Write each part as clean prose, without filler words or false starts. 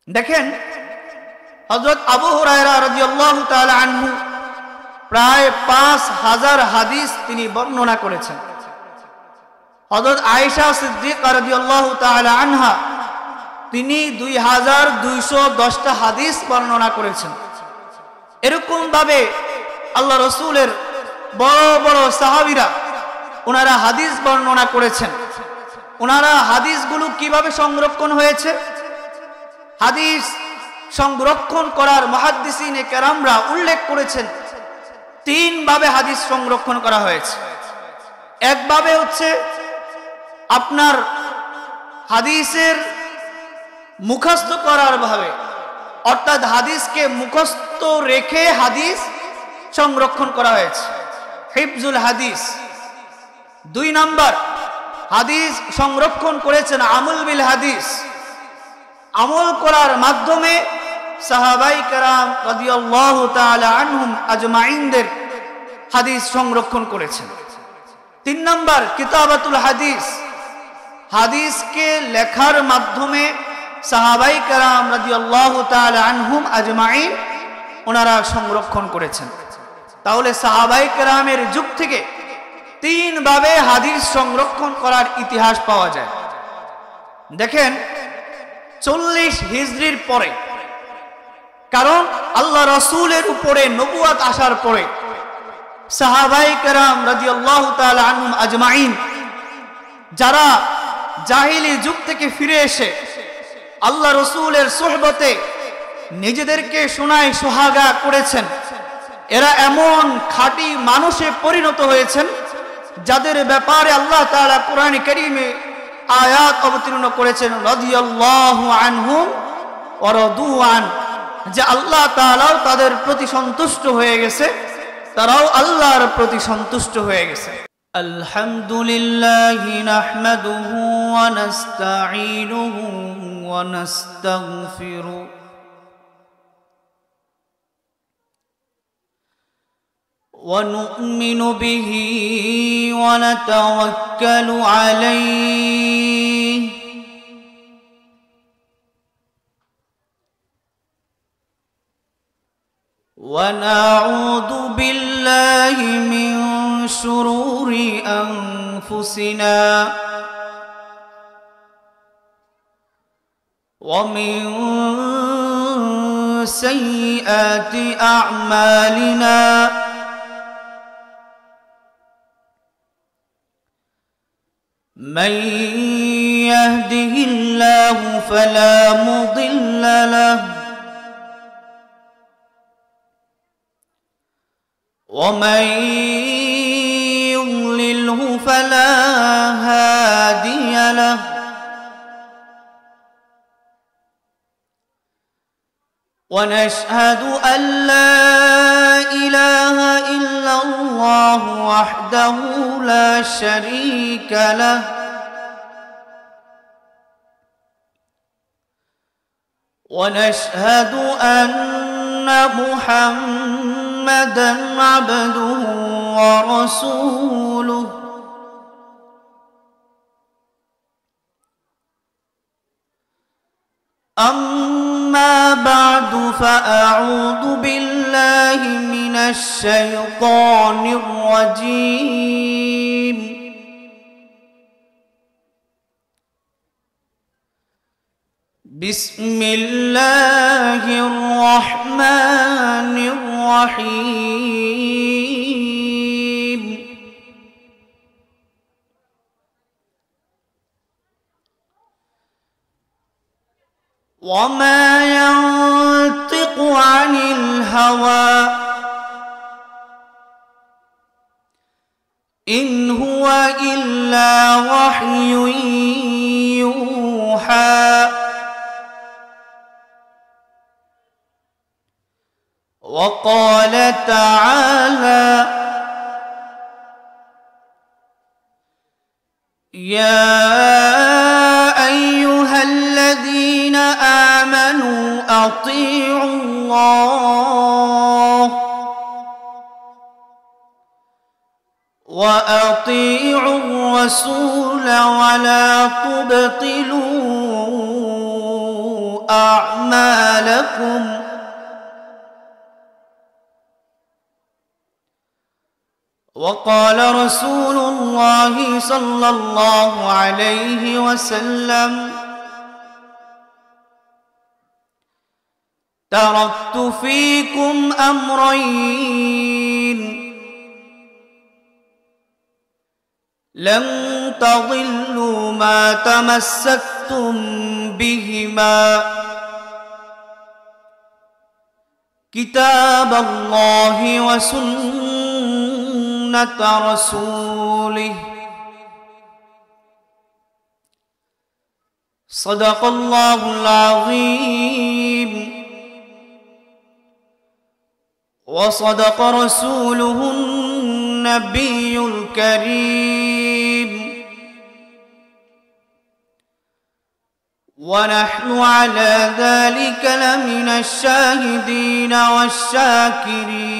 দেখেন, হযরত আবু হুরায়রা রাদিয়াল্লাহু তাআলা আনহু প্রায় 5000 হাদিস তিনি বর্ণনা করেছেন। হযরত আয়েশা সিদ্দিকা রাদিয়াল্লাহু তাআলা আনহা তিনি 2210টা হাদিস বর্ণনা করেছেন। এরকম ভাবে আল্লাহ রাসূলের বড় বড় সাহাবীরা ওনারা হাদিস বর্ণনা করেছেন। ওনারা হাদিসগুলো কিভাবে সংরক্ষণ হয়েছে, হাদিস সংরক্ষণ করার মুহাদ্দিসিনে কেরামরা উল্লেখ করেছেন 3 ভাবে হাদিস সংরক্ষণ করা হয়েছে। একভাবে হচ্ছে আপনার হাদিসের মুখস্থ করার ভাবে, অর্থাৎ হাদিসকে মুখস্থ রেখে হাদিস সংরক্ষণ করা হয়েছে, হিফজুল হাদিস। 2 নাম্বার, হাদিস সংরক্ষণ করেছেন আমল বিল হাদিস, আমল করার মাধ্যমে সাহাবায়ে কেরাম রাদিয়াল্লাহু তাআলা আনহুম আজমাইনদের হাদিস সংরক্ষণ করেছেন। 3 নাম্বার, কিতাবাতুল হাদিস, হাদিসকে লেখার মাধ্যমে সাহাবায়ে কেরাম রাদিয়াল্লাহু তাআলা আনহুম আজমাইন ওনারা সংরক্ষণ করেছেন। তাহলে সাহাবায়ে কেরামের যুগ থেকে 3 ভাবে হাদিস সংরক্ষণ করার ইতিহাস পাওয়া যায়। দেখেন, 40 হিজরির পরে, কারণ আল্লাহ রাসূলের উপরে নবুয়ত আসার পরে সাহাবায়ে কেরাম রাদিয়াল্লাহু তাআলা আনহুম আজমাইন যারা জাহিলি যুগ থেকে ফিরে এসে আল্লাহ রাসূলের সুহবতে নিজেদেরকে শোনায় সোহাগা করেছেন, এরা এমন খাঁটি মানুষে পরিণত হয়েছেন যাদের ব্যাপারে আল্লাহ তাআলা কোরআন কারীমে আয়াত অবতীর্ণ করেছেন, রাদিয়াল্লাহু আনহুম ওয়া রাদু আন, যে আল্লাহ তাআলাও তাদের প্রতি সন্তুষ্ট হয়ে গেছে, তারাও আল্লাহর প্রতি সন্তুষ্ট হয়ে গেছে। আলহামদুলিল্লাহি নাহমাদুহু ওয়া নাস্তাঈনুহু ওয়া নাস্তাগফিরু ونؤمن به ونتوكل عليه ونعوذ بالله من شرور أنفسنا ومن سيئات أعمالنا من يهده الله فلا مضل له ومن يضلله فلا هادي له ونشهد أن لا إله إلا الله وحده لا شريك له ونشهد أن محمدًا عبده ورسوله أما بعد فأعوذ بالله من الشيطان الرجيم بسم الله الرحمن الرحيم وما ينطق عن الهوى إن هو إلا وحي يوحى وقال تعالى يا أيها الذين آمنوا أطيعوا الله وأطيعوا الرسول ولا تبطلوا أعمالكم وقال رسول الله صلى الله عليه وسلم تركت فيكم أمرين لن تضلوا ما تمسكتم بهما كتاب الله وسنة رسوله صدق الله العظيم وصدق رسوله النبي الكريم ونحن على ذلك لمن الشاهدين والشاكرين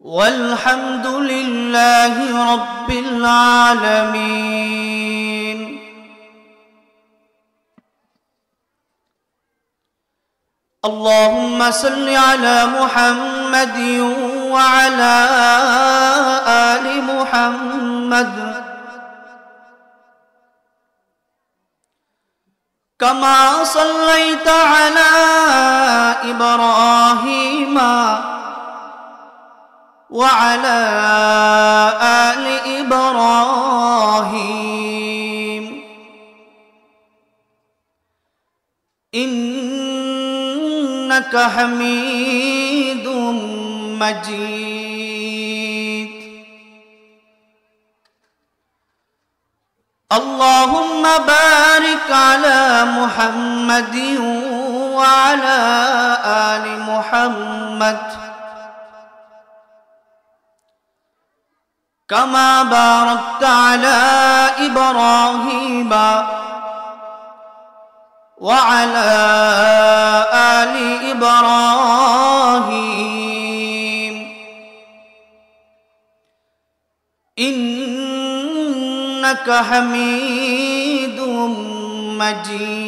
والحمد لله رب العالمين اللهم صل على محمد وعلى آل محمد كما صليت على إبراهيم وعلى آل إبراهيم إنك حميد مجيد اللهم بارك على محمد وعلى آل محمد كما باركت على إبراهيم وعلى آل إبراهيم إنك حميد مجيد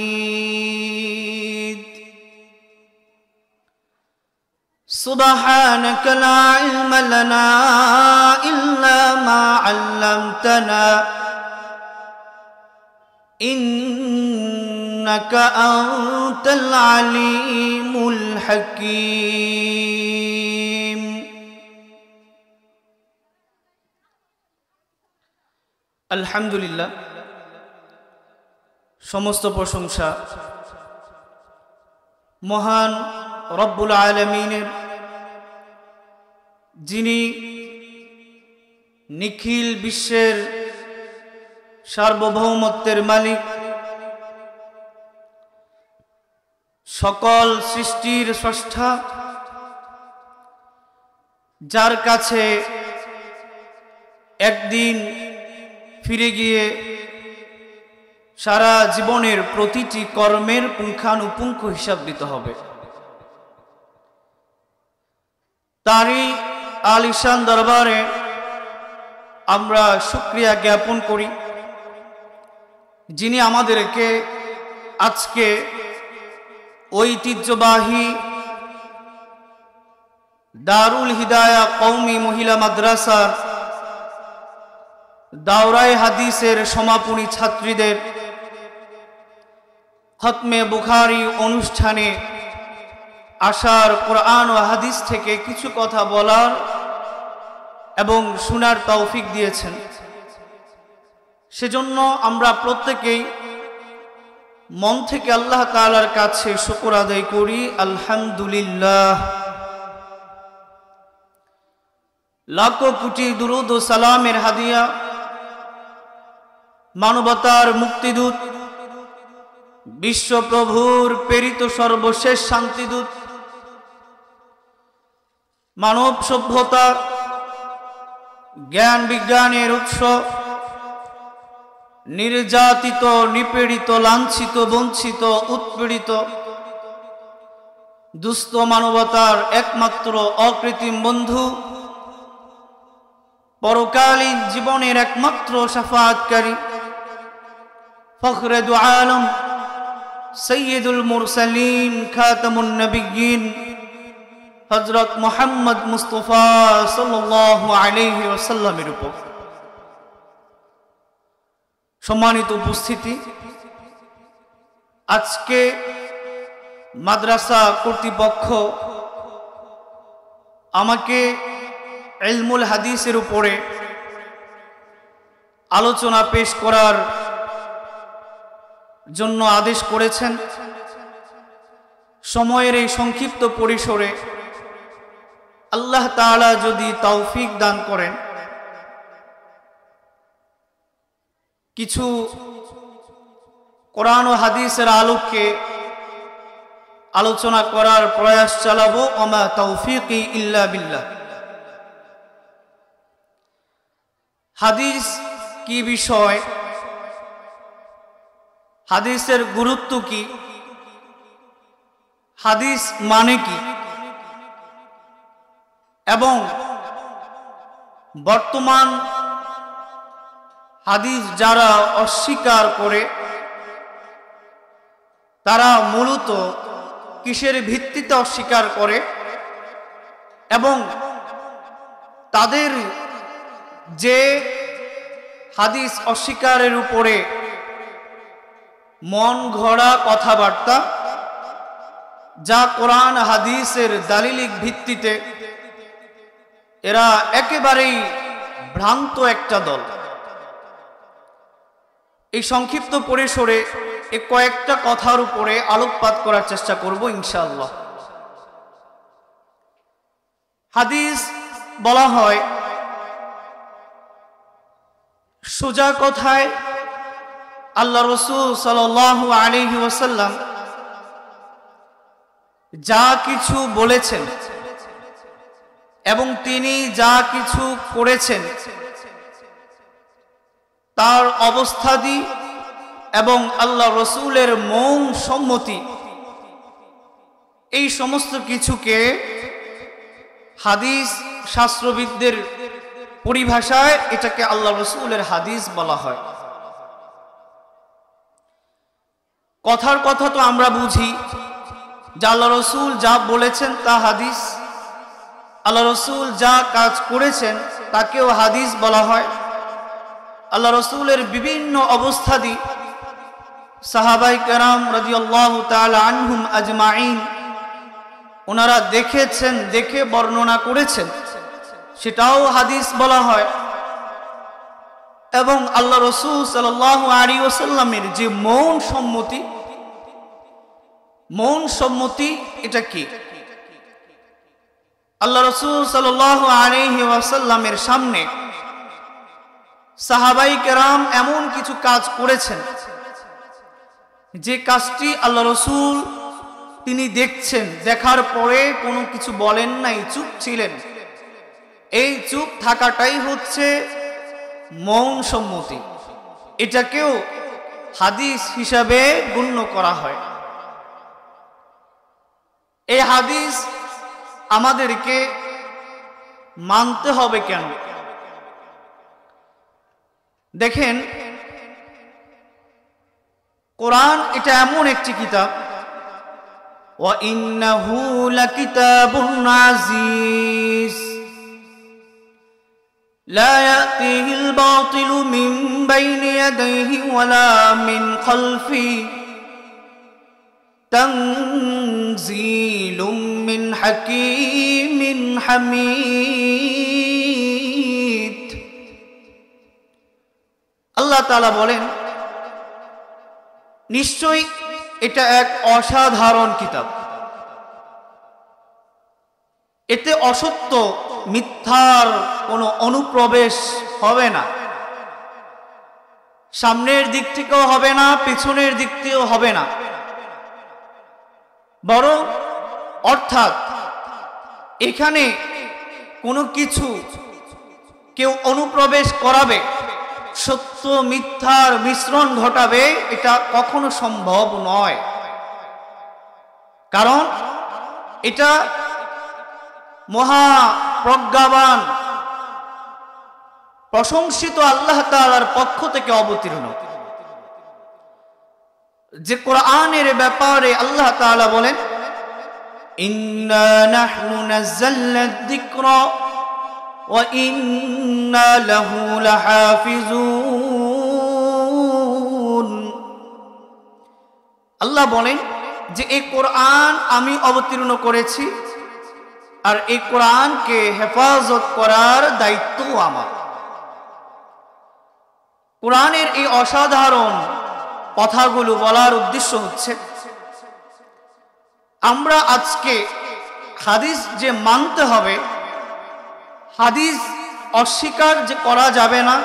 سبحانك لا علم لنا إلا ما علمتنا إنك أنت العليم الحكيم الحمد لله সমস্ত প্রশংসা মহান রব্বুল আলামিনের, যিনি নিখিল বিশ্বের সার্বভৌমত্বের মালিক, সকল সৃষ্টির স্রষ্টা, যার কাছে একদিন ফিরে গিয়ে সারা জীবনের প্রতিটি কর্মের পুঙ্খানুপুঙ্খ হিসাব দিতে হবে। তারই আলিশান দরবারে আমরা শুকরিয়া জ্ঞাপন করি, যিনি আমাদেরকে আজকে ঐতিহ্যবাহী দারুল হিদায়া কওমি মহিলা মাদ্রাসার দাওরায়ে হাদিসের সমাপনী ছাত্রীদের খতমে বুখারী অনুষ্ঠানে আসার, কোরআন ও হাদিস থেকে কিছু কথা বলার এবং শোনার তৌফিক দিয়েছেন। সেজন্য আমরা প্রত্যেকেই মন থেকে আল্লাহ তাআলার কাছে শুকর আদায় করি, আলহামদুলিল্লাহ। লাখো কোটি দুরূদ ও সালামের হাদিয়া মানবতার মুক্তিদূত, বিশ্বপ্রভুর প্রেরিত সর্বশেষ শান্তিদূত, মানব সভ্যতা জ্ঞান বিজ্ঞানের উৎস, নির্যাতিত, নিপীড়িত, লাঞ্ছিত, বঞ্চিত, উৎপীড়িত দুস্থ মানবতার একমাত্র অকৃত্রিম বন্ধু, পরকালীন জীবনের একমাত্র শাফাআতকারী, فخر دو عالم سید المرسلین خاتم النبیین হযরত মুহাম্মদ মুস্তাফা সাল্লাল্লাহু আলাইহি ওয়াসাল্লামের উপর। সম্মানিত উপস্থিতি, আজকে মাদ্রাসা কর্তৃপক্ষ আমাকে ইলমুল হাদিসের উপরে আলোচনা পেশ করার জন্য আদেশ করেছেন। সময়ের এই সংক্ষিপ্ত পরিসরে আল্লাহ তাআলা যদি তৌফিক দান করেন, কিছু কোরআন ও হাদিসের আলোকে আলোচনা করার প্রয়াস চালাবো। ওমা তৌফিকি ইল্লা বিল্লাহ। হাদিস কি বিষয়, হাদিসের গুরুত্ব কি, হাদিস মানে কি, এবং বর্তমান হাদিস যারা অস্বীকার করে তারা মূলত কিসের ভিত্তিতে অস্বীকার করে, এবং তাদের যে হাদিস অস্বীকারের উপরে মন গড়া কথাবার্তা, যা কোরআন হাদিসের দালিলিক ভিত্তিতে, এরা একেবারেই ভ্রান্ত একটা দল। এই সংক্ষিপ্ত পরিসরে এই কয়েকটা কথার উপরে আলোকপাত করার চেষ্টা করব ইনশাআল্লাহ। হাদিস বলা হয় সোজা কথায় আল্লাহ রাসূল সাল্লাল্লাহু আলাইহি ওয়াসাল্লাম যা কিছু বলেছেন এবং তিনি যা কিছু করেছেন তার অবস্থাদি এবং আল্লাহ রসুলের মৌন সম্মতি, এই সমস্ত কিছুকে হাদিস শাস্ত্রবিদদের পরিভাষায় এটাকে আল্লাহ রসুলের হাদিস বলা হয়। কথার কথা তো আমরা বুঝি যে আল্লাহ রসুল যা বলেছেন তা হাদিস, আল্লাহ রসুল যা কাজ করেছেন তাকেও হাদিস বলা হয়। আল্লাহ রসুলের বিভিন্ন অবস্থাদি সাহাবায়ে কেরাম রাদিয়াল্লাহু তাআলা আনহুম আজমাইন ওনারা দেখেছেন, দেখে বর্ণনা করেছেন, সেটাও হাদিস বলা হয়। এবং আল্লাহ রসুল সাল্লাল্লাহু আলাইহি ওয়াসাল্লামের যে মৌন সম্মতি, মৌন সম্মতি এটা কি? আল্লাহ রসুল সাল্লাল্লাহু আলাইহি ওয়াসাল্লামের সামনে সাহাবায়ে কেরাম এমন কিছু কাজ করেছেন যে কাজটি আল্লাহ রসুল তিনি দেখছেন, দেখার পরে কোনো কিছু বলেন নাই, চুপ ছিলেন। এই চুপ থাকাটাই হচ্ছে মৌন সম্মতি। এটাকেও হাদিস হিসাবে গণ্য করা হয়। এই হাদিস আমাদেরকে মানতে হবে কেন? দেখেন, কোরআন এটা এমন একটি কিতাব, ওয়া ইন্নাহু লাকিতাবুন আজিজ লা ইয়াতিহিল বাতিলু মিন বাইনি ইয়াদাইহি ওয়ালা মিন খালফি তানজিলুম মিন হাকীমিন হামিদ। আল্লাহ তাআলা বলেন, নিশ্চয়ই এটা এক অসাধারণ কিতাব, এতে অসত্য মিথ্যার কোনো অনুপ্রবেশ হবে না, সামনের দিক থেকেও হবে না, পিছনের দিক থেকেও হবে না, বরং অর্থাৎ এখানে কোনো কিছু কেউ অনুপ্রবেশ করাবে, সত্য মিথ্যার মিশ্রণ ঘটাবে, এটা কখনো সম্ভব নয়। কারণ এটা মহা প্রজ্ঞাবান প্রশংসিত আল্লাহ তাআলার পক্ষ থেকে অবতীর্ণ। যে কোরআনের ব্যাপারে আল্লাহ তাআলা বলেন, ইন্না নাহনু নাযালনা যিকরা ওয়া ইন্না লাহু লাহাফিজুন। আল্লাহ বলেন যে এই কোরআন আমি অবতীর্ণ করেছি, আর এই কোরআনকে হেফাজত করার দায়িত্ব আমার। কোরআনের এই অসাধারণ কথাগুলো বলার উদ্দেশ্য হচ্ছে, আমরা আজকে হাদিস যে মানতে হবে, হাদিস অস্বীকার যে করা যাবে না,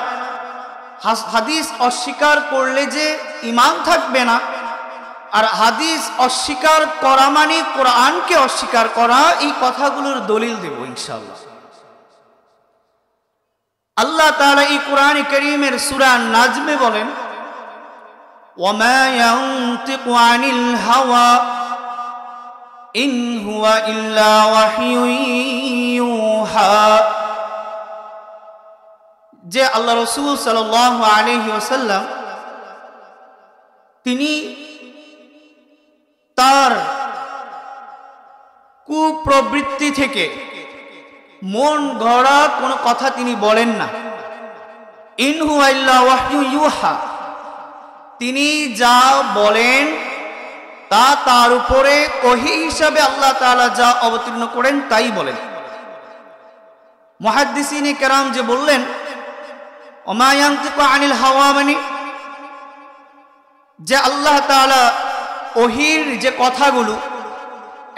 হাদিস অস্বীকার করলে যে ঈমান থাকবে না, আর হাদিস অস্বীকার করা মানে কোরআনকে অস্বীকার করা, এই কথাগুলোর দলিল দেব ইনশাআল্লাহ। আল্লাহ তাআলা এই কোরআন কারীমের সূরা নাজমে বলেন, ওয়ামা ইয়ানতিকু আনিল হাওয়া ইন হুয়া ইল্লা ওয়াহয়ুন ইউহা। যে আল্লাহ রাসূল সাল্লাল্লাহু আলাইহি ওয়াসাল্লাম তিনি তার কুপ্রবৃত্তি থেকে মন গড়া কোনো কথা তিনি বলেন না। ইন হুয়া ইল্লা ওয়াহয়ুন ইউহা, তিনি যা বলেন তা তার উপরে ওহী হিসাবে আল্লাহ তাআলা যা অবতীর্ণ করেন তাই বলেন। মুহাদ্দিসিনে কেরাম যে বললেন ওমা ইয়ানতিকু আনিল হাওয়া, মানে যে আল্লাহ তাআলা ওহীর যে কথাগুলো,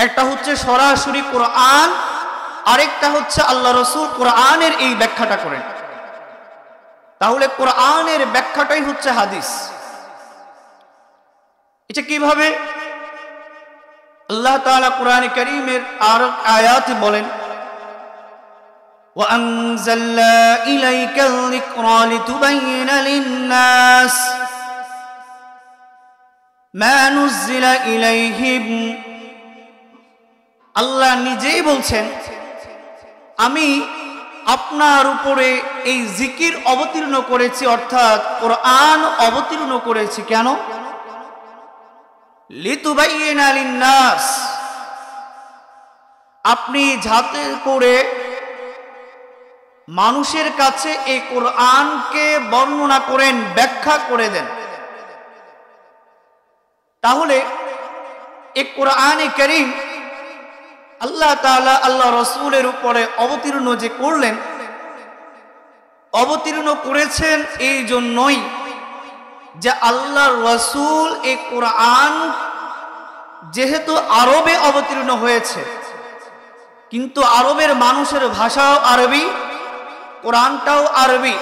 একটা হচ্ছে সরাসরি কোরআন, আরেকটা হচ্ছে আল্লাহ রাসূল কোরআনের এই ব্যাখ্যাটা করেন। তাহলে কোরআনের ব্যাখ্যাটাই হচ্ছে হাদিস। এটা কিভাবে? আল্লাহ তাআলা কোরআনে কারীমের আর আয়াতে বলেন, ওয়া আনজালনা ইলাইকাল যিকরা লিতুবাইয়িনা লিন-নাস মা নুযিলা ইলাইহিম। আল্লাহ নিজেই বলছেন, আমি আপনার উপরে এই জিকির অবতীর্ণ করেছি, অর্থাৎ কোরআন অবতীর্ণ করেছি। কেন? লিতুবাইয়িনা লিন-নাস, আপনি যাতে করে মানুষের কাছে এই কোরআনকে বর্ণনা করেন, ব্যাখ্যা করে দেন। তাহলে এই কোরআনে কারীম আল্লাহ তাআলা আল্লাহ রাসূলের উপরে অবতীর্ণ যে করলেন, অবতীর্ণ করেছেন এই জন্যই যে আল্লাহর রাসূল এই কোরআন যেহেতু আরবে অবতীর্ণ হয়েছে, কিন্তু আরবের মানুষের ভাষাও আরবি, কোরআনটাও আরবি,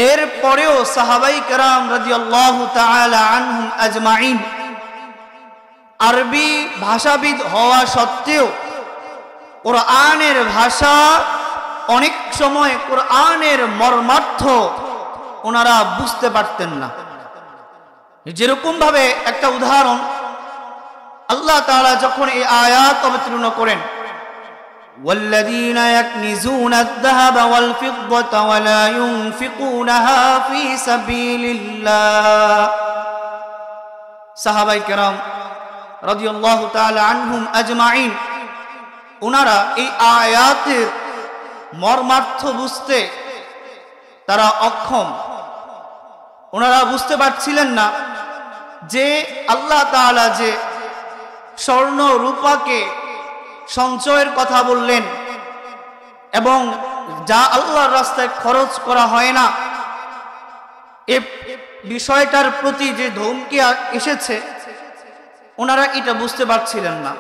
এর পরেও সাহাবায়ে কেরাম রাদিয়াল্লাহু তাআলা আনহুম আজমাইন আরবি ভাষাবিদ হওয়া সত্ত্বেও কোরআনের ভাষা, অনেক সময় কোরআনের মর্মার্থ ওনারা বুঝতে পারতেন না। যেরকম ভাবে একটা উদাহরণ, আল্লাহ তাআলা যখন এই আয়াত অবতীর্ণ করেন, ওয়াল্লাযীনা ইয়াকনিজুনা আয-যাহাবা ওয়াল ফিদ্দাতা ওয়া লা ইউনফিকুনাহা ফী সাবিলিল্লাহ, সাহাবায়ে কেরাম রাদিয়াল্লাহু তাআলা আনহুম আজমাইন ওনারা এই আয়াতের মর্মার্থ বুঝতে তারা অক্ষম। ওনারা বুঝতে পারছিলেন না যে আল্লাহ তাআলা যে স্বর্ণ রূপাকে সঞ্চয়ের কথা বললেন এবং যা আল্লাহর রাস্তায় খরচ করা হয় না, এই বিষয়টার প্রতি যে ধমকি এসেছে, ওনারা এটা বুঝতে পারছিলেন না।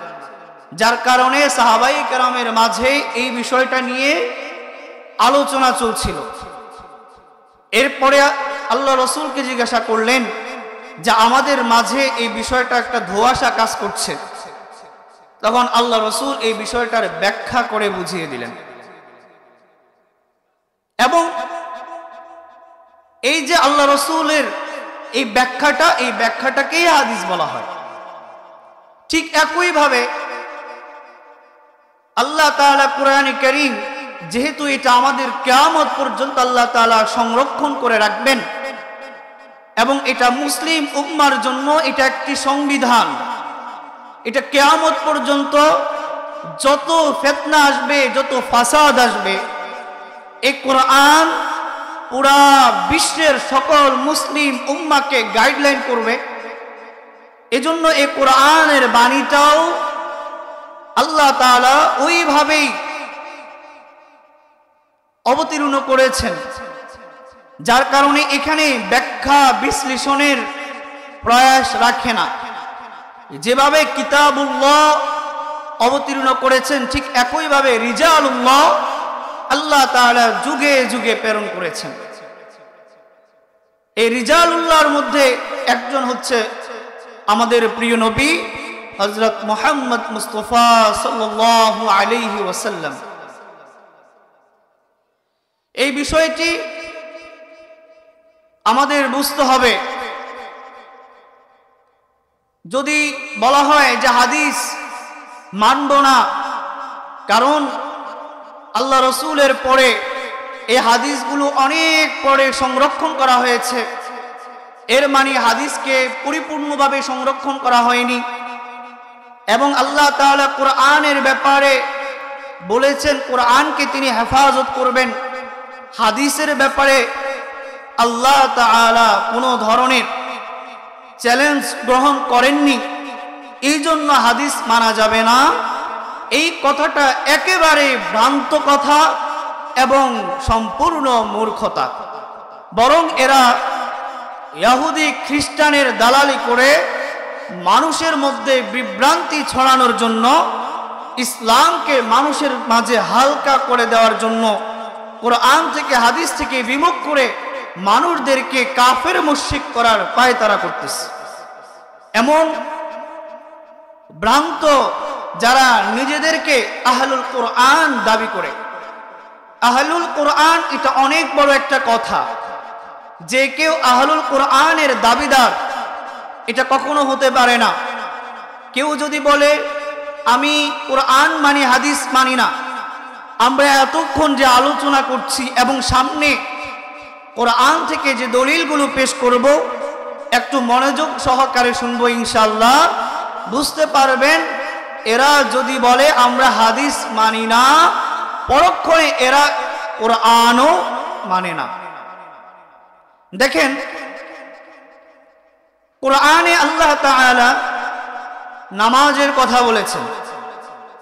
যার কারণে সাহাবায়ে কেরামের মাঝে এই বিষয়টা নিয়ে আলোচনা চলছিল। এরপরে আল্লাহ রাসূলকে জিজ্ঞাসা করলেন যে আমাদের মাঝে এই বিষয়টা একটা ধোঁয়াশা কাজ করছে। তখন আল্লাহ রাসূল এই বিষয়টার ব্যাখ্যা করে বুঝিয়ে দিলেন। এবং এই যে আল্লাহ রাসূলের এই ব্যাখ্যাটাকেই হাদিস বলা হয়। ঠিক একই ভাবে আল্লাহ তাআলা কোরআনে কারীম, যেহেতু এটা আমাদের কিয়ামত পর্যন্ত আল্লাহ তাআলা সংরক্ষণ করে রাখবেন, এবং এটা মুসলিম উম্মার জন্য এটা একটি সংবিধান। এটা কিয়ামত পর্যন্ত যত ফিতনা আসবে, যত ফাসাদ আসবে, এই কোরআন পুরা বিশ্বের সকল মুসলিম উম্মাকে গাইডলাইন করবে। এজন্য এই কোরআনের বাণীটাও আল্লাহ তাআলা ওইভাবেই অবতীর্ণ করেছেন, যার কারণে এখানে ব্যাখ্যা বিশ্লেষণের প্রয়াস রাখে না। যেভাবে কিতাবুল্লাহ অবতীর্ণ করেছেন, ঠিক একইভাবে রিজালুল্লাহ আল্লাহ তাআলা যুগে যুগে প্রেরণ করেছেন। এই রিজালুল্লাহর মধ্যে একজন হচ্ছে আমাদের প্রিয় নবী হযরত মুহাম্মদ মুস্তাফা সাল্লাল্লাহু আলাইহি ওয়াসাল্লাম। এই বিষয়টি আমাদের বুঝতে হবে। যদি বলা হয় যে হাদিস মানব না, কারণ আল্লাহ রসুলের পরে এই হাদিসগুলো অনেক পরে সংরক্ষণ করা হয়েছে, এর মানে হাদিসকে পরিপূর্ণভাবে সংরক্ষণ করা হয়নি। এবং আল্লাহ তাআলা কোরআনের ব্যাপারে বলেছেন কোরআনকে তিনি হেফাজত করবেন। হাদিসের ব্যাপারে আল্লাহ তাআলা কোনো ধরনের চ্যালেঞ্জ গ্রহণ করেননি, এই জন্য হাদিস মানা যাবে না। এই কথাটা একেবারে ভ্রান্ত কথা এবং সম্পূর্ণ মূর্খতা। বরং এরা ইহুদি খ্রিস্টানের দালালি করে মানুষের মধ্যে বিভ্রান্তি ছড়ানোর জন্য, ইসলামকে মানুষের মাঝে হালকা করে দেওয়ার জন্য কোরআন থেকে হাদিস থেকে বিমুখ করে মানুষদেরকে কাফের মুশরিক করার পায়তারা করতেছে। এমন ভ্রান্ত যারা নিজেদেরকে আহলুল কোরআন দাবি করে। আহলুল কোরআন এটা অনেক বড় একটা কথা। যে কেউ আহলুল কোরআনের দাবিদার এটা কখনো হতে পারে না। কেউ যদি বলে আমি কোরআন মানি হাদিস মানি না, আমরা এতক্ষণ যে আলোচনা করছি এবং সামনে কোরআন থেকে যে দলিলগুলো পেশ করব, একটু মনোযোগ সহকারে শুনবো ইনশাআল্লাহ, বুঝতে পারবেন এরা যদি বলে আমরা হাদিস মানি না, পরক্ষণে এরা কোরআনও মানে না। দেখেন কোরআনে আল্লাহ তাআলা নামাজের কথা বলেছেন,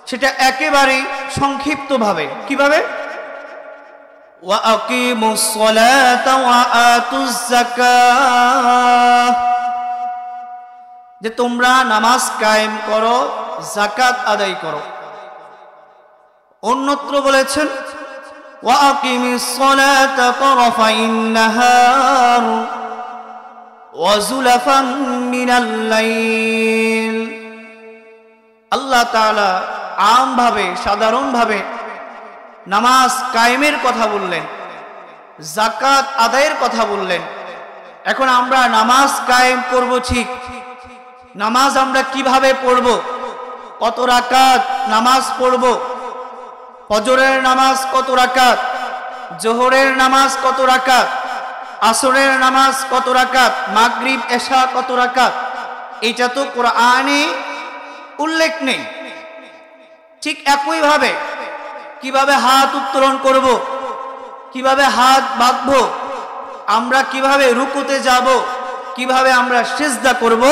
সেটা একেবারে সংক্ষিপ্তভাবে। কিভাবে? ওয়া আকিমুস সালাতা ওয়া আতুজ যাকাহ, যে তোমরা নামাজ কায়েম করো, যাকাত আদায় করো। অন্যত্র বলেছেন ওয়া আকিমিস সালাতা তারাফাইন নাহার ওয়া যুলাফান মিনাল লাইল। আল্লাহ তাআলা আমভাবে সাধারণভাবে নামাজ কায়েমের কথা বললেন, যাকাত আদায়ের কথা বললেন। এখন আমরা নামাজ কায়েম করব, ঠিক নামাজ আমরা কিভাবে পড়ব, কত রাকাত নামাজ পড়ব, ফজরের নামাজ কত রাকাত, জোহরের নামাজ কত রাকাত, আসরের নামাজ কত রাকাত, মাগরিব এশা কত রাকাত, এটা তো কোরআনে উল্লেখ নেই। ঠিক একইভাবে কিভাবে হাত উত্তোলন করব, কিভাবে হাত বাঁধবো, আমরা কিভাবে রুকুতে যাব, কিভাবে আমরা সিজদা করব,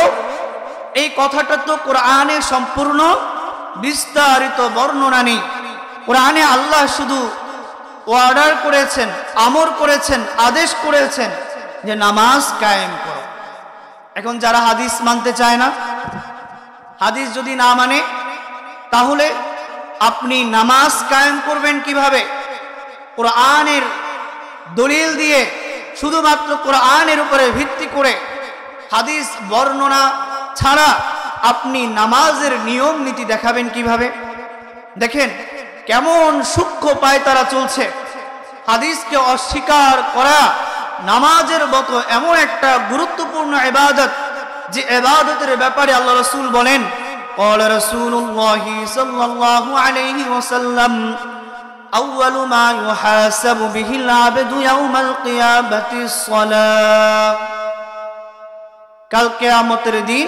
এই কথাটা তো কোরআনে সম্পূর্ণ বিস্তারিত বর্ণনা নেই। কোরআনে আল্লাহ শুধু অর্ডার করেছেন, আমর করেছেন, আদেশ করেছেন যে নামাজ কায়েম করো। এখন যারা হাদিস মানতে চায় না, হাদিস যদি না মানে, তাহলে আপনি নামাজ কায়েম করবেন কিভাবে? কোরআনের দলিল দিয়ে, শুধুমাত্র কোরআনের উপরে ভিত্তি করে, হাদিস বর্ণনা ছাড়া আপনি নামাজের নিয়ম নীতি দেখাবেন কিভাবে? দেখেন কেমন সূক্ষ্ম পায়তারা চলছে। হাদিসকে অস্বীকার করা নামাজের মতো এমন একটা গুরুত্বপূর্ণ ইবাদত, যে ইবাদতের ব্যাপারে আল্লাহ রাসূল বলেন قال رسول الله صلى الله عليه وسلم أول ما يحاسب به العبد يوم القيامة الصلاة কাল কিয়ামতের দিন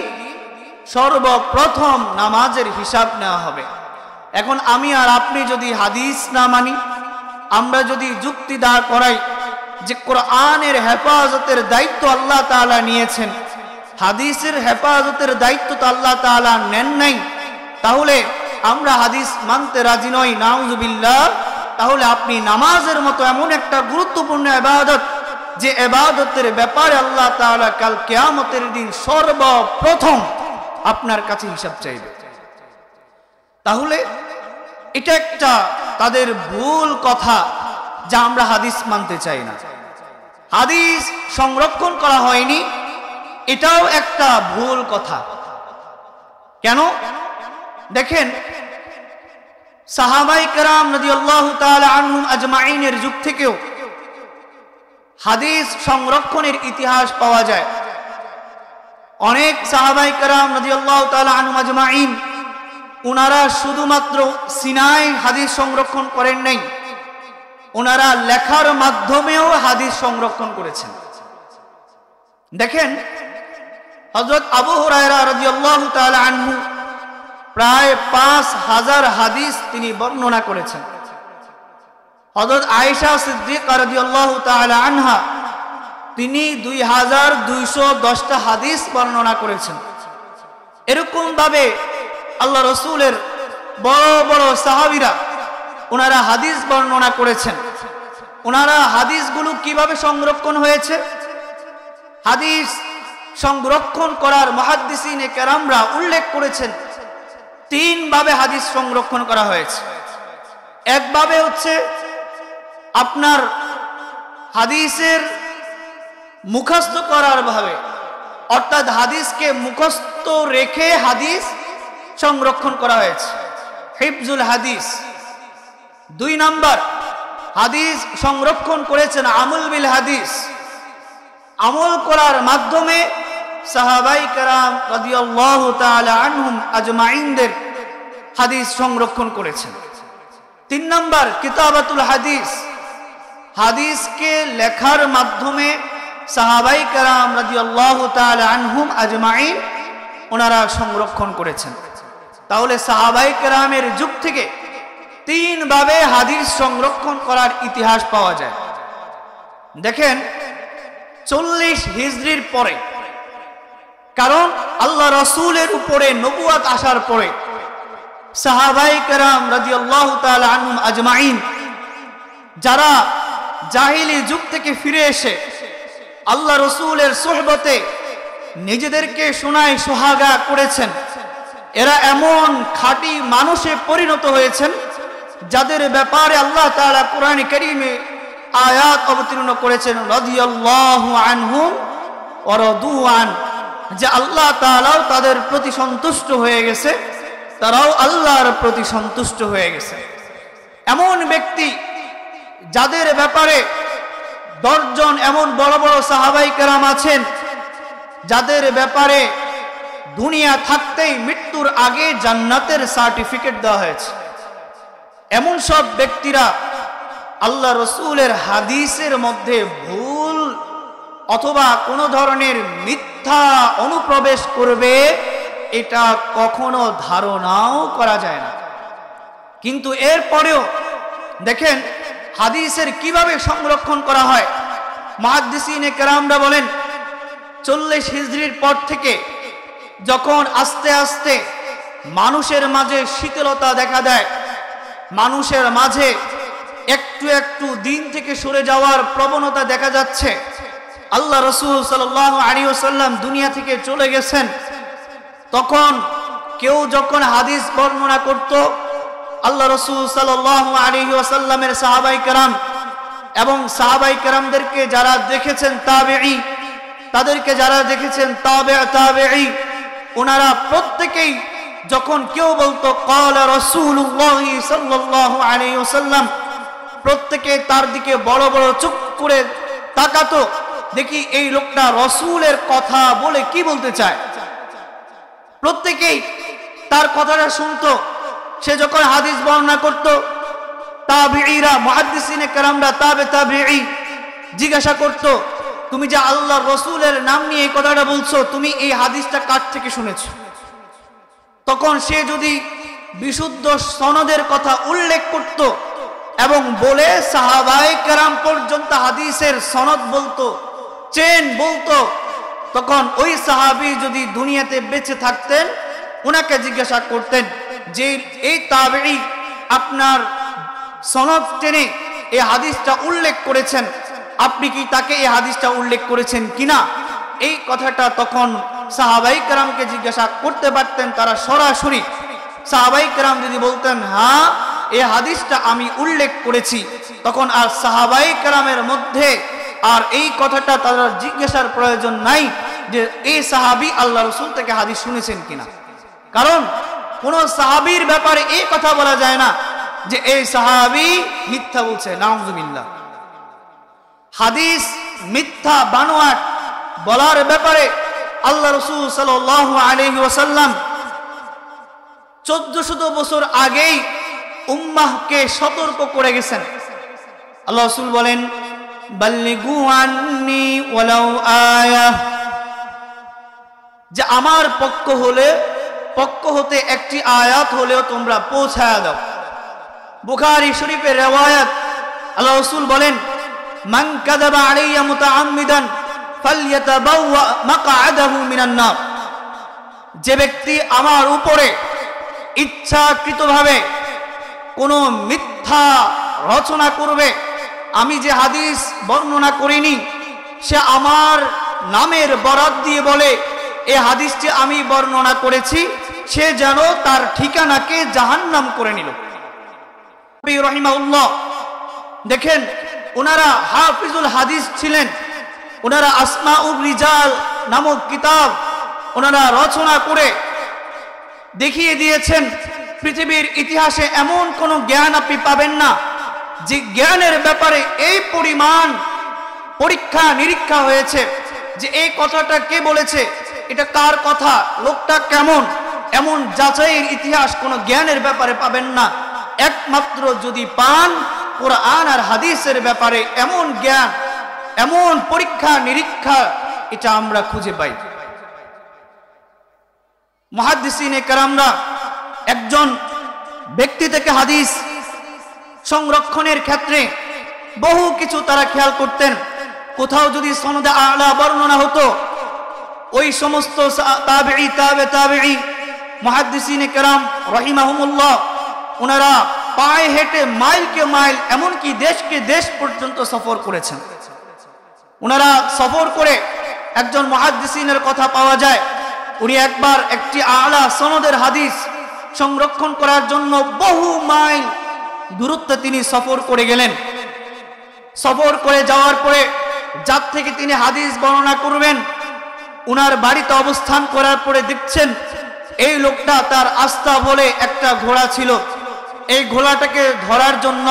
সর্বপ্রথম নামাজের হিসাব নেওয়া হবে। এখন আমি আর আপনি যদি হাদিস না মানি, আমরা যদি যুক্তি দাঁড় করাই যে কোরআনের হেফাজতের দায়িত্ব আল্লাহ তাআলা নিয়েছেন, হাদিসের হেফাজতের দায়িত্ব তো আল্লাহ তাআলা নেন নাই, তাহলে আমরা হাদিস মানতে রাজি নই, নাউজুবিল্লাহ। তাহলে আপনি নামাজের মতো এমন একটা গুরুত্বপূর্ণ ইবাদত, যে ইবাদতের ব্যাপারে আল্লাহ তাআলা কাল কিয়ামতের দিন সর্বপ্রথম আপনার কাছে হিসাব চাইবে। তাহলে এটা একটা তাদের ভুল কথা, যা আমরা হাদিস মানতে চাই না। হাদিস সংরক্ষণ করা হয়নি, এটাও একটা ভুল কথা। কেন? দেখেন, সাহাবায়ে কেরাম রাদিয়াল্লাহু তাআলা আনহুম আজমাইনের যুগ থেকেও হাদিস সংরক্ষণের ইতিহাস পাওয়া যায়। অনেক সাহাবায়ে কেরাম রাদিয়াল্লাহু তাআলা আনহুম আজমাইন, ওনারা শুধুমাত্র সিনায় হাদিস সংরক্ষণ করেন নাই, ওনারা লেখার মাধ্যমেও হাদিস সংরক্ষণ করেছেন। দেখেন, হযরত আবু হুরায়রা রাদিয়াল্লাহু তাআলা আনহু প্রায় 5000 হাদিস তিনি বর্ণনা করেছেন। হযরত আয়েশা সিদ্দিকা রাদিয়াল্লাহু তাআলা আনহা তিনি 2210টা হাদিস বর্ণনা করেছেন। এরকম ভাবে আল্লাহ রাসূলের বড় বড় সাহাবীরা ওনারা হাদিস বর্ণনা করেছেন। ওনারা হাদিসগুলো কিভাবে সংরক্ষণ হয়েছে? হাদিস সংরক্ষণ করার মুহাদ্দিসিনে কেরামরা উল্লেখ করেছেন 3 ভাবে হাদিস সংরক্ষণ করা হয়েছে। একভাবে হচ্ছে আপনার হাদিসের মুখস্থ করার ভাবে, অর্থাৎ হাদিসকে মুখস্থ রেখে হাদিস সংরক্ষণ করা হয়েছে, হিফজুল হাদিস। 2 নাম্বার, হাদিস সংরক্ষণ করেছেন আমল বিল হাদিস, আমল করার মাধ্যমে সাহাবায়ে কেরাম রাদিয়াল্লাহু তাআলা আনহুম আজমাইনদের হাদিস সংরক্ষণ করেছেন। 3 নাম্বার, কিতাবাতুল হাদিস, হাদিসকে লেখার মাধ্যমে সাহাবায়ে কেরাম রাদিয়াল্লাহু তাআলা আনহুম আজমাইন ওনারা সংরক্ষণ করেছেন। তাহলে সাহাবায়ে কেরামের যুগ থেকে 3 ভাবে হাদিস সংরক্ষণ করার ইতিহাস পাওয়া যায়। দেখেন, 40 হিজরির পরে, কারণ আল্লাহ রাসূলের উপরে নবুয়ত আসার পরে সাহাবায়ে কেরাম রাদিয়াল্লাহু তাআলা আনহুম আজমাইন, যারা জাহিলি যুগ থেকে ফিরে এসে আল্লাহ রাসূলের সুহবতে নিজেদেরকে সোনায় সোহাগা করেছেন, এরা এমন খাঁটি মানুষে পরিণত হয়েছেন যাদের ব্যাপারে আল্লাহ তাআলা কোরআন কারীমে আয়াত অবতীর্ণ করেছেন, রাদিয়াল্লাহু আনহুম ওয়া রাদু আন, যে আল্লাহ তাআলাও তাদের প্রতি সন্তুষ্ট হয়ে গেছে, তারাও আল্লাহর প্রতি সন্তুষ্ট হয়ে গেছে। এমন ব্যক্তি যাদের ব্যাপারে 10 জন এমন বড় বড় সাহাবায়ে কেরাম আছেন যাদের ব্যাপারে দুনিয়া থাকতেই মৃত্যুর আগে জান্নাতের সার্টিফিকেট দেওয়া হয়েছে। এমন সব ব্যক্তিরা আল্লাহ রাসূলের হাদিসের মধ্যে ভুল অথবা কোন ধরনের মিথ্যা অনুপ্রবেশ করবে, এটা কখনো ধারণাও করা যায় না। কিন্তু এরপরেও দেখেন হাদিসের কিভাবে সংরক্ষণ করা হয়। মুহাদ্দিসিনে কেরামরা বলেন 40 হিজরির পর থেকে যখন আস্তে আস্তে মানুষের মাঝে শীতলতা দেখা দেয়, মানুষের মাঝে একটু একটু দিন থেকে সরে যাওয়ার প্রবণতা দেখা যাচ্ছে, আল্লাহ রাসূল সাল্লাল্লাহু আলাইহি ওয়াসাল্লাম দুনিয়া থেকে চলে গেছেন, তখন কেউ যখন হাদিস বর্ণনা করত, আল্লাহ রাসূল সাল্লাল্লাহু আলাইহি ওয়াসাল্লামের সাহাবায়ে কেরাম এবং সাহাবায়ে কেরামদেরকে যারা দেখেছেন তাবেঈ, তাদেরকে যারা দেখেছেন তাবেঈ, ওনারা প্রত্যেকেই যখন কেউ বলতো ক্বালা রাসূলুল্লাহ সাল্লাল্লাহু আলাইহি ওয়াসাল্লাম, প্রত্যেকে তার দিকে বড় বড় চোখ করে তাকাতো, দেখি এই লোকটা রাসূলের কথা বলে কি বলতে চায়। প্রত্যেকেই তার কথাটা শুনতো। সে যখন হাদিস বর্ণনা করত, তাবেঈরা মুহাদ্দিসিনে কেরামরা তাবেঈ জিজ্ঞাসা করত তুমি যে আল্লাহর রাসূলের নাম নিয়ে এই কথাটা বলছো, তুমি এই হাদিসটা কার থেকে শুনেছো? তখন সে যদি বিশুদ্ধ সনদের কথা উল্লেখ করত এবং বলে সাহাবায়ে কেরাম পর্যন্ত হাদিসের সনদ বলতো, চেন বলতো, তখন ওই সাহাবী যদি দুনিয়াতে বেঁচে থাকতেন, ওনাকে জিজ্ঞাসা করতেন যে এই তাবেঈ আপনার সনদ টেনে এই হাদিসটা উল্লেখ করেছেন, আপনি কি তাকে এই হাদিসটা উল্লেখ করেছেন কিনা? এই কথাটা তখন সাহাবায়ে কেরামকে জিজ্ঞাসা করতে পারতেন তারা সরাসরি। সাহাবায়ে কেরাম যদি বলতেন হ্যাঁ এই হাদিসটা আমি উল্লেখ করেছি, তখন আর সাহাবায়ে কেরামের মধ্যে আর এই কথাটা তারা জিজ্ঞাসার প্রয়োজন নাই যে এই সাহাবী আল্লাহ রাসূল থেকে হাদিস শুনেছেন কিনা। কারণ কোন সাহাবীর ব্যাপারে এই কথা বলা যায় না যে এই সাহাবী মিথ্যা বলছে, নাউযুবিল্লাহ। হাদিস মিথ্যা বানোয়াট বলার ব্যাপারে আল্লাহ রাসূল সাল্লাল্লাহু আলাইহি ওয়াসাল্লাম 1400 বছর আগেই উম্মাহকে সতর্ক করে গেছেন। আল্লাহ রাসূল বলেন বাল্লিগু আন্নি ওয়ালাউ আয়া, যে আমার পক্ষ হতে একটি আয়াত হলেও তোমরা পৌঁছায়া দাও। বুখারী শরীফের riwayat, আল্লাহ রাসূল বলেন মান কাযাবা আলাইয়া মুতাআম্মিদান ফালইয়াতাবাওয়া মাকআদাহু মিনান নার, যে ব্যক্তি আমার উপরে ইচ্ছাকৃতভাবে কোনো মিথ্যা রচনা করবে, আমি যে হাদিস বর্ণনা করিনি, সে আমার নামের বরাত দিয়ে বলে এই হাদিসটি আমি বর্ণনা করেছি, সে যেন তার ঠিকানাকে জাহান্নাম করে নিল। নবী রাহিমাহুল্লাহ দেখেন, ওনারা হাফিজুল হাদিস ছিলেন, ওনারা আসমাউর রিজাল নামক কিতাব ওনারা রচনা করে দেখিয়ে দিয়েছেন পৃথিবীর ইতিহাসে এমন কোন জ্ঞান আপনি পাবেন না যে জ্ঞানের ব্যাপারে এই পরিমাণ পরীক্ষা নিরীক্ষা হয়েছে যে এই কথাটা কে বলেছে, এটা কার কথা, লোকটা কেমন, এমন যাচাইয়ের ইতিহাস কোন জ্ঞানের ব্যাপারে পাবেন না। একমাত্র যদি পান কোরআন আর হাদিসের ব্যাপারে এমন জ্ঞান, এমন পরীক্ষা নিরীক্ষা, এটা আমরা খুঁজে পাই। মুহাদ্দিসিনে কেরামরা একজন ব্যক্তি থেকে হাদিস সংরক্ষণের ক্ষেত্রে বহু কিছু তারা খেয়াল করতেন। কোথাও যদি সনদে আলা বর্ণনা হতো, ওই সমস্ত তাবেঈ তাবেঈ মুহাদ্দিসিনে কেরাম রাহিমাহুমুল্লাহ ওনারা পায়ে হেঁটে মাইলকে মাইল, এমনকি দেশকে দেশ পর্যন্ত সফর করেছেন। ওনারা সফর করে একজন মুহাদ্দিসিনের কথা পাওয়া যায়, উনি একবার একটি আলা সনদের হাদিস সংরক্ষণ করার জন্য বহু মাইল দূরত্বে তিনি সফর করে গেলেন। সফর করে যাওয়ার পরে যার থেকে তিনি হাদিস বর্ণনা করবেন, উনার বাড়িতে অবস্থান করার পরে দেখছেন এই লোকটা তার আস্থা বলে একটা ঘোড়া ছিল, এই ঘোড়াটাকে ধরার জন্য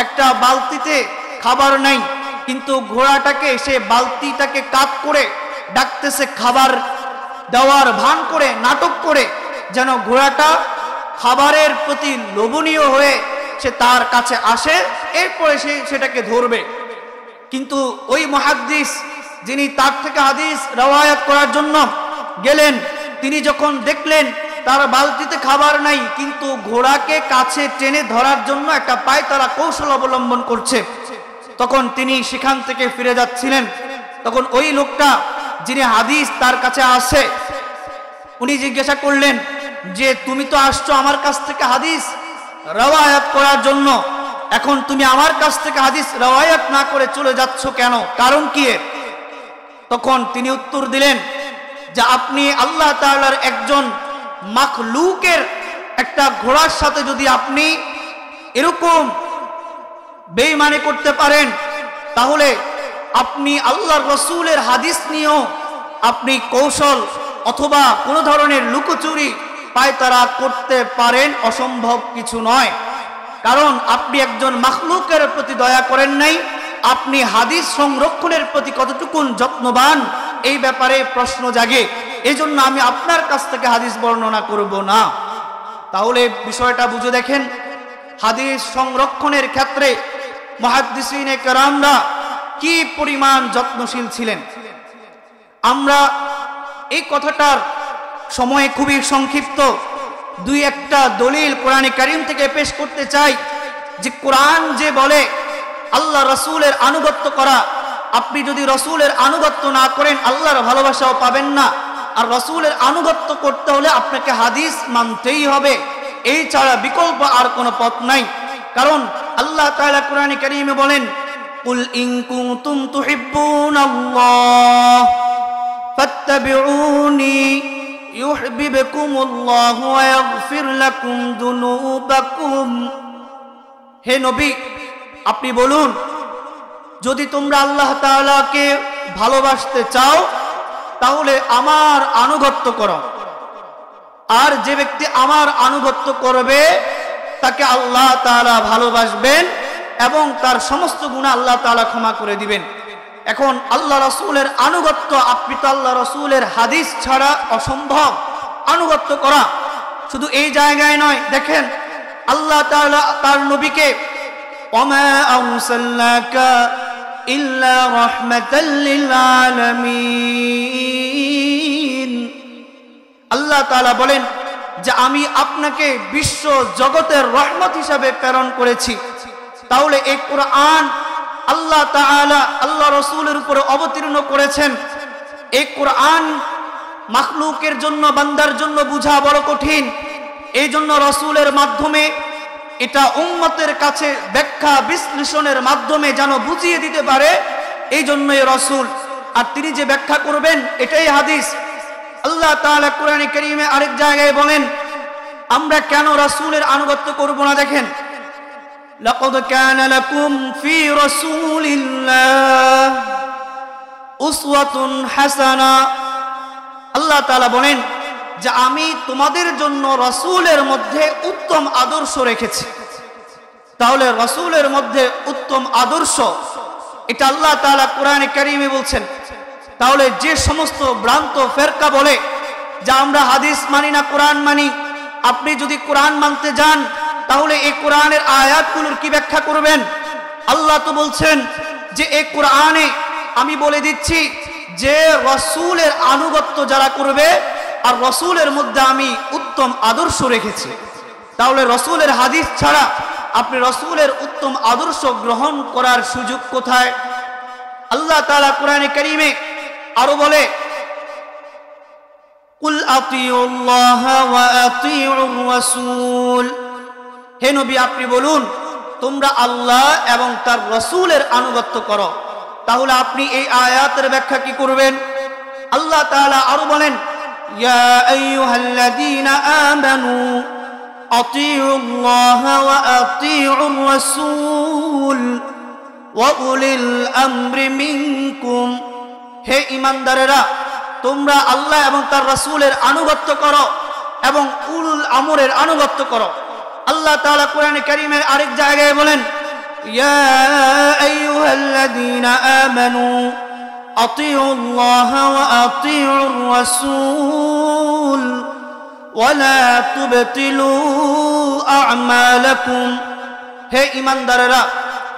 একটা বালতিতে খাবার নাই, কিন্তু ঘোড়াটাকে সে বালতিটাকে কাত করে ডাকতেছে, খাবার দেওয়ার ভান করে, নাটক করে, যেন ঘোড়াটা খাবারের প্রতি লোভনীয় হয়ে সে তার কাছে আসে, এরপরে সে সেটাকে ধরবে। কিন্তু ওই মুহাদ্দিস যিনি তার থেকে হাদিস রওয়ায়াত করার জন্য গেলেন, তিনি যখন দেখলেন তার বালতিতে খাবার নাই, কিন্তু ঘোড়াকে কাছে টেনে ধরার জন্য একটা পায়তারা কৌশল অবলম্বন করছে, তখন তিনি সেখান থেকে ফিরে যাচ্ছিলেন। তখন ওই লোকটা যিনি হাদিস তার কাছে আসে, উনি জিজ্ঞাসা করলেন যে তুমি তো আসছো আমার কাছ থেকে হাদিস রওয়ায়াত করার জন্য, এখন তুমি আমার কাছ থেকে হাদিস রওয়ায়াত না করে চলে যাচ্ছ কেন, কারণ কি? তখন তিনি উত্তর দিলেন যে আপনি আল্লাহ তাআলার একজন মাখলুকের একটা ঘোড়ার সাথে যদি আপনি এরকম বেঈমানি করতে পারেন, তাহলে আপনি আল্লাহর রাসূলের হাদিস নিয়েও আপনি কৌশল অথবা কোনো ধরনের লুকোচুরি পায়তারা করতে পারেন, অসম্ভব কিছু নয়। কারণ আপনি একজন মাখলুকের প্রতি দয়া করেন নাই, আপনি হাদিস সংরক্ষণের প্রতি কতটুকু যত্নবান এই ব্যাপারে প্রশ্ন জাগে, এজন্য আমি আপনার কাছ থেকে হাদিস বর্ণনা করব না। তাহলে বিষয়টা বুঝে দেখেন, হাদিস সংরক্ষণের ক্ষেত্রে মুহাদ্দিসিনে কেরামরা কি পরিমাণ যত্নশীল ছিলেন। আমরা এই কথাটার সময় খুবই সংক্ষিপ্ত, দুই একটা দলিল কোরআনে কারীম থেকে পেশ করতে চাই। যে কোরআন যে বলে আল্লাহ রসুলের আনুগত্য করা, আপনি যদি রসুলের আনুগত্য না করেন আল্লাহর ভালোবাসাও পাবেন না। আর রসুলের আনুগত্য করতে হলে আপনাকে হাদিস মানতেই হবে, এই ছাড়া বিকল্প আর কোনো পথ নাই। কারণ আল্লাহ তাআলা কোরআনে কারীমে বলেন, কুল ইন কুনতুম তুহিব্বুনাল্লাহ ফাত্তাবিউনি ইউহিব্বুকুমুল্লাহু ওয়া ইয়াগফির লাকুম যুনুবাকুম। হে নবী, আপনি বলুন, যদি তোমরা আল্লাহ তাআলাকে ভালোবাসতে চাও তাহলে আমার আনুগত্য করো, আর যে ব্যক্তি আমার আনুগত্য করবে তাকে আল্লাহ তাআলা ভালোবাসবেন এবং তার সমস্ত গুনাহ আল্লাহ তাআলা ক্ষমা করে দিবেন। এখন আল্লাহ রসুলের আনুগত্য, আপনি তো আল্লাহ রসুলের হাদিস ছাড়া অসম্ভব আনুগত্য করা। শুধু এই জায়গায় নয়, দেখেন আল্লাহ তাআলা তার নবীকে ওমা আরসালনাকা ইল্লা রাহমাতাল লিল আলামিন, আল্লাহ তাআলা বলেন যে আমি আপনাকে বিশ্ব জগতের রহমত হিসাবে প্রেরণ করেছি। তাহলে এই কোরআন আল্লাহ তাআলা আল্লাহ রসুলের উপরে অবতীর্ণ করেছেন। এই কোরআন মাখলুকের জন্য, বান্দার জন্য বুঝা বড় কঠিন। এই জন্য রসুলের মাধ্যমে এটা উম্মতের কাছে ব্যাখ্যা বিশ্লেষণের মাধ্যমে যেন বুঝিয়ে দিতে পারে, এই জন্যই রসুল। আর তিনি যে ব্যাখ্যা করবেন এটাই হাদিস। আল্লাহ তাআলা কোরআনে কারীমে আরেক জায়গায় বলেন আমরা কেন রাসূলের আনুগত্য করব না। দেখেন, লাকাদ কানা লাকুম ফি রাসূলিল্লাহ উসওয়াতুন হাসানা। আল্লাহ তাআলা বলেন যে আমি তোমাদের জন্য রাসূলের মধ্যে উত্তম আদর্শ রেখেছি। তাহলে রাসূলের মধ্যে উত্তম আদর্শ, এটা আল্লাহ তাআলা কোরআনে কারীমে বলছেন। তাহলে যে সমস্ত ভ্রান্ত ফেরকা বলে যে আমরা হাদিস মানি না কোরআন মানি, আপনি যদি কোরআন মানতে যান তাহলে এই কোরআনের আয়াতগুলোর কি ব্যাখ্যা করবেন? আল্লাহ তো বলছেন যে এই কোরআনে আমি বলে দিচ্ছি যে রাসূলের আনুগত্য যারা করবে, আর রাসূলের মধ্যে আমি উত্তম আদর্শ রেখেছি। তাহলে রাসূলের হাদিস ছাড়া আপনি রাসূলের উত্তম আদর্শ গ্রহণ করার সুযোগ কোথায়? আল্লাহ তাআলা কোরআনে কারীমে আরো বলে, কুল আতিউল্লাহ ওয়া আতিউর রাসূল, হে নবী আপনি বলুন তোমরা আল্লাহ এবং তার রাসূলের আনুগত্য করো। তাহলে আপনি এই আয়াতের ব্যাখ্যা কি করবেন? আল্লাহ তাআলা আরো বলেন, ইয়া আইয়ুহাল্লাযীনা আমানু আতিউল্লাহ ওয়া আতিউর রাসূল ওয়া উলিল আমরি মিনকুম, হে ঈমানদারেরা তোমরা আল্লাহ এবং তার রাসূলের আনুগত্য করো এবং উলুল আমরের আনুগত্য করো। আল্লাহ তাআলা কোরআনে কারীমের আরেক জায়গায় বলেন, ইয়া আইয়ুহাল্লাযীনা আমানু আতিউল্লাহ ওয়া আতিউর রাসূল ওয়া লা তুবতিলু আ'মালাকুম, হে ঈমানদারেরা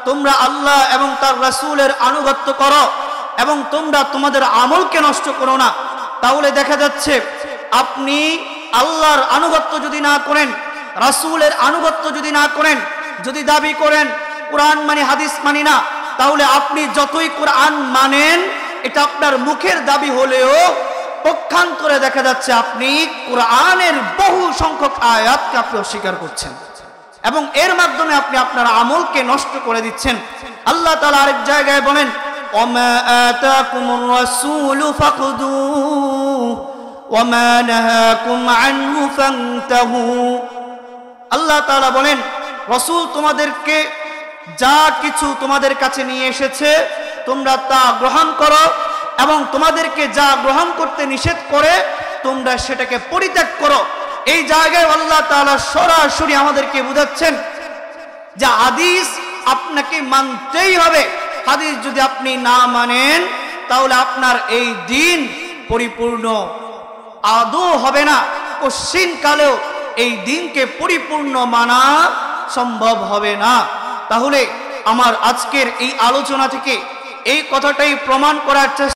তোমরা আল্লাহ এবং তার রাসূলের আনুগত্য করো এবং তোমরা তোমাদের আমলকে নষ্ট করো না। তাহলে দেখা যাচ্ছে আপনি আল্লাহর আনুগত্য যদি না করেন, রাসূলের আনুগত্য যদি না করেন, যদি দাবি করেন কোরআন মানি হাদিস মানি না, তাহলে আপনি যতই কোরআন মানেন এটা আপনার মুখের দাবি হলেও পক্ষান্তরে দেখা যাচ্ছে আপনি কোরআনের বহু সংখ্যক আয়াতকে আপনি অস্বীকার করছেন এবং এর মাধ্যমে আপনি আপনার আমলকে নষ্ট করে দিচ্ছেন। আল্লাহ তাআলা আরেক জায়গায় বলেন, ওমা আতাকুমুর রাসূলু ফাখুযুহু ওয়া মা নাহাকুম আনহু ফান্তাহু। আল্লাহ তাআলা বলেন রাসূল তোমাদেরকে যা কিছু তোমাদের কাছে নিয়ে এসেছে তোমরা তা গ্রহণ করো এবং তোমাদেরকে যা গ্রহণ করতে নিষেধ করে তোমরা সেটাকে পরিত্যাগ করো। এই জায়গায় আল্লাহ তাআলা সরাসরি আমাদেরকে বুঝাচ্ছেন যে হাদিস আপনাকে মানতেই হবে। হাদিস যদি আপনি না মানেন তাহলে আপনার এই দিন পরিপূর্ণ আদৌ হবে না, কশিন কালেও এই দিনকে পরিপূর্ণ মানা সম্ভব হবে না। তাহলে আমার আজকের এই আলোচনা থেকে এই কথাটাই প্রমাণ করার চেষ্টা